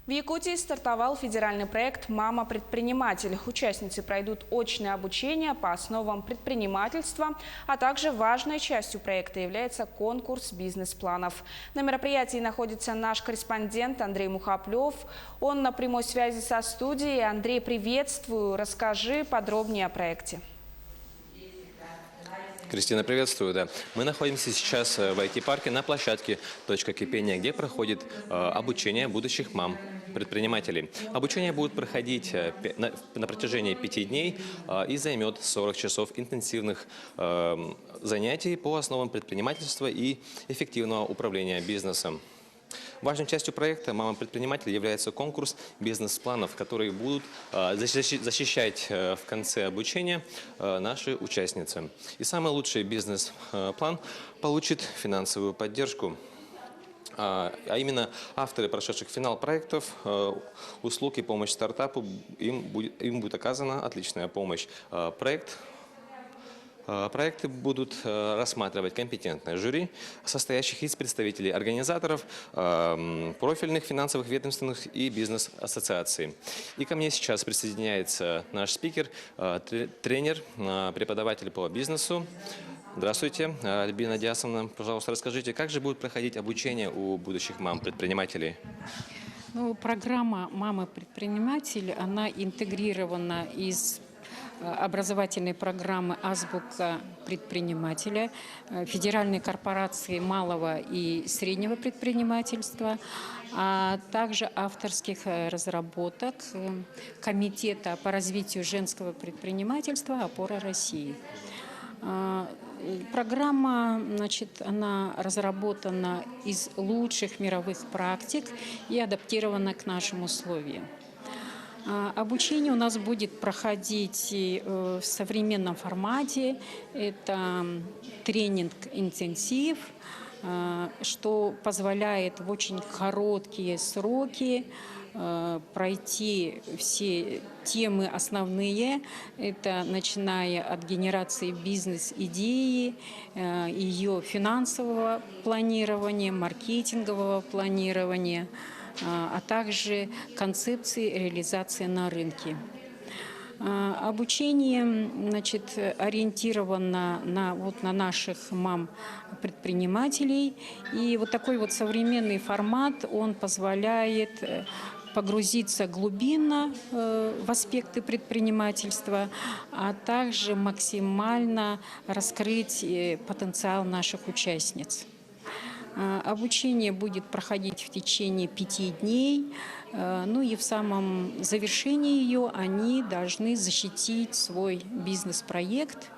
В Якутии стартовал федеральный проект «Мама-предприниматель». Участницы пройдут очное обучение по основам предпринимательства, а также важной частью проекта является конкурс бизнес-планов. На мероприятии находится наш корреспондент Андрей Мухаплев. Он на прямой связи со студией. Андрей, приветствую. Расскажи подробнее о проекте. Кристина, приветствую. Да. Мы находимся сейчас в IT-парке на площадке «Точка кипения», где проходит обучение будущих мам предпринимателей. Обучение будет проходить на протяжении 5 дней и займет 40 часов интенсивных занятий по основам предпринимательства и эффективного управления бизнесом. Важной частью проекта «Мама-предприниматель» является конкурс бизнес-планов, которые будут защищать в конце обучения наши участницы. И самый лучший бизнес-план получит финансовую поддержку. А именно авторы прошедших финал проектов, услуг и помощь стартапу, им будет оказана отличная помощь. Проекты будут рассматривать компетентное жюри, состоящих из представителей организаторов, профильных финансовых ведомственных и бизнес-ассоциаций. И ко мне сейчас присоединяется наш спикер, тренер, преподаватель по бизнесу. Здравствуйте, Альбина Диасовна. Пожалуйста, расскажите, как же будет проходить обучение у будущих мам-предпринимателей? Программа «Мама-предприниматель», она интегрирована из образовательной программы «Азбука предпринимателя», Федеральной корпорации малого и среднего предпринимательства, а также авторских разработок Комитета по развитию женского предпринимательства «Опора России». Программа, она разработана из лучших мировых практик и адаптирована к нашим условиям. Обучение у нас будет проходить в современном формате. Это тренинг-интенсив, что позволяет в очень короткие сроки пройти все темы основные. Это начиная от генерации бизнес-идеи, ее финансового планирования, маркетингового планирования, а также концепции реализации на рынке. Обучение ориентировано на наших мам-предпринимателей. И такой современный формат, он позволяет погрузиться глубинно в аспекты предпринимательства, а также максимально раскрыть потенциал наших участниц. Обучение будет проходить в течение 5 дней, и в самом завершении ее они должны защитить свой бизнес-проект.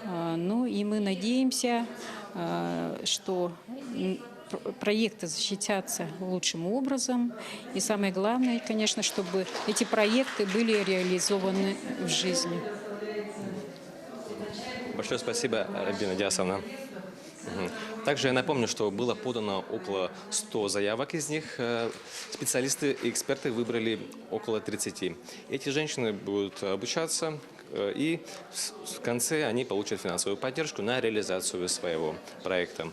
И мы надеемся, что проекты защитятся лучшим образом. И самое главное, конечно, чтобы эти проекты были реализованы в жизни. Большое спасибо, Альбина Диасовна. Также я напомню, что было подано около 100 заявок, из них специалисты и эксперты выбрали около 30. Эти женщины будут обучаться, и в конце они получат финансовую поддержку на реализацию своего проекта.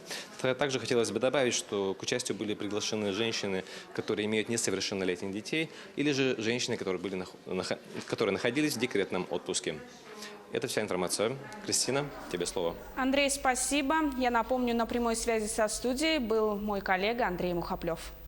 Также хотелось бы добавить, что к участию были приглашены женщины, которые имеют несовершеннолетних детей, или же женщины, которые находились в декретном отпуске. Это вся информация. Кристина, тебе слово. Андрей, спасибо. Я напомню, на прямой связи со студией был мой коллега Андрей Мухаплев.